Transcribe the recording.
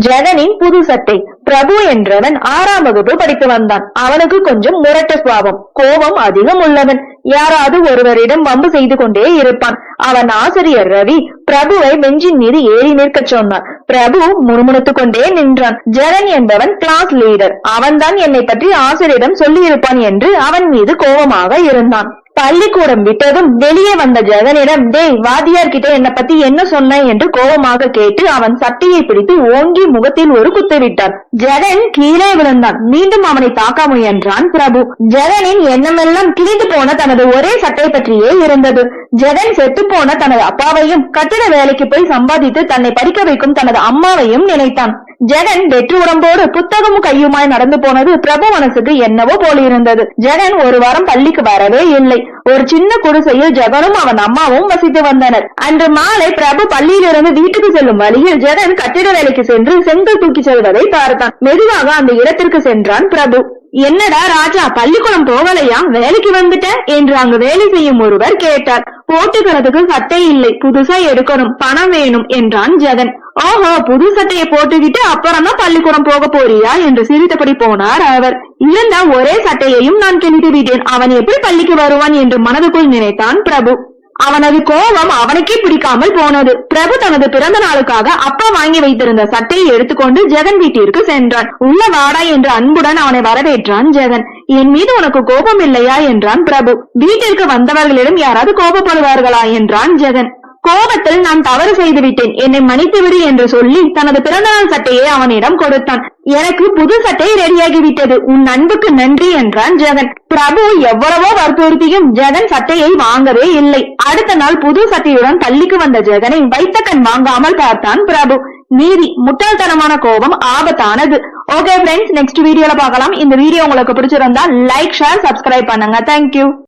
ஜெகனின் புது சட்டை. பிரபு என்றவன் 6ஆம் வகுப்பு படித்து வந்தான். அவனுக்கு கொஞ்சம் முரட்டு சுபாவம், கோபம் அதிகம் உள்ளவன். யாராவது ஒருவரிடம் வம்பு செய்து கொண்டே இருப்பான். அவன் ஆசிரியர் ரவி பிரபுவை பெஞ்சின் மீது ஏறி நிற்கச் சொன்னான். பிரபு முணுமுணுத்துக் கொண்டே நின்றான். ஜெகன் என்பவன் கிளாஸ் லீடர். அவன்தான் என்னை பற்றி ஆசிரியரிடம் சொல்லியிருப்பான் என்று அவன் மீது கோபமாக இருந்தான். பள்ளிக்கூடம் விட்டதும் வெளியே வந்த ஜெகனிடம், டேய் வாத்தியார் கிட்ட என்னை பத்தி என்ன சொன்ன என்று கோபமாக கேட்டு அவன் சட்டையை பிடித்து ஓங்கி முகத்தில் ஒரு குத்து விட்டான். ஜெகன் கீழே விழுந்தான். மீண்டும் அவனை தாக்க முயன்றான் பிரபு. ஜெகனின் எண்ணமெல்லாம் கிழிந்து போன தனது ஒரே சட்டை பற்றியே இருந்தது. ஜெகன் செத்து போன தனது அப்பாவையும் கட்டிட வேலைக்கு போய் சம்பாதித்து தன்னை படிக்க வைக்கும் தனது அம்மாவையும் நினைத்தான். ஜெகன் வெற்று உடம்போடு புத்தகமும் கையுமாய் நடந்து போனது பிரபு மனசுக்கு என்னவோ போல இருந்தது. ஜெகன் ஒரு வாரம் பள்ளிக்கு வரவே இல்லை. ஒரு சின்ன குடிசையில் ஜெகனும் அவன் அம்மாவும் வசித்து வந்தனர். அன்று மாலை பிரபு பள்ளியிலிருந்து வீட்டுக்கு செல்லும் வழியில் ஜெகன் கட்டிட வேலைக்கு சென்று செங்கல் தூக்கி செல்வதை பார்த்தான். மெதுவாக அந்த இடத்திற்கு சென்றான் பிரபு. என்னடா ராஜா, பள்ளிக்கூடம் போகலையா, வேலைக்கு வந்துட்ட என்று அங்கு வேலை செய்யும் ஒருவர் கேட்டார். போட்டுக்கிறதுக்கு சட்டை இல்லை, புதுசா எடுக்கணும், பணம் வேணும் என்றான் ஜெகன். ஓஹோ, புது சட்டையை போட்டுக்கிட்டு அப்புறம் தான் பள்ளிக்கூடம் போக போறியா என்று சிரித்தபடி போனார் அவர். இருந்தா ஒரே சட்டையையும் நான் கிழித்து விட்டேன், அவன் எப்படி பள்ளிக்கு வருவான் என்று மனதுக்குள் நினைத்தான் பிரபு. அவனது கோபம் அவனுக்கே பிடிக்காமல் போனது. பிரபு தனது பிறந்த நாளுக்காக அப்பா வாங்கி வைத்திருந்த சட்டையை எடுத்துக்கொண்டு ஜெகன் வீட்டிற்கு சென்றான். உள்ள வாடா என்று அன்புடன் அவனை வரவேற்றான் ஜெகன். என் மீது உனக்கு கோபம் இல்லையா என்றான் பிரபு. வீட்டிற்கு வந்தவர்களிடம் யாராவது கோபப்படுவார்களா என்றான் ஜெகன். கோபத்தில் நான் தவறு செய்து விட்டேன், என்னை மன்னித்து விடு என்று சொல்லி தனது பிறந்தநாள் சட்டையை அவனிடம் கொடுத்தான். எனக்கு புது சட்டை ரெடியாகிவிட்டது, உன் அன்புக்கு நன்றி என்றான் ஜெகன். பிரபு எவ்வளவோ வற்புறுத்தியும் ஜெகன் சட்டையை வாங்கவே இல்லை. அடுத்த நாள் புது சட்டையுடன் பள்ளிக்கு வந்த ஜெகனை வைத்த கண் வாங்காமல் பார்த்தான் பிரபு. மீறி முட்டாள்தனமான கோபம் ஆபத்தானது. ஓகே ஃப்ரெண்ட்ஸ், நெக்ஸ்ட் வீடியோல பார்க்கலாம். இந்த வீடியோ உங்களுக்கு பிடிச்சிருந்தா லைக், ஷேர், சப்ஸ்கிரைப் பண்ணுங்க. தேங்க்யூ.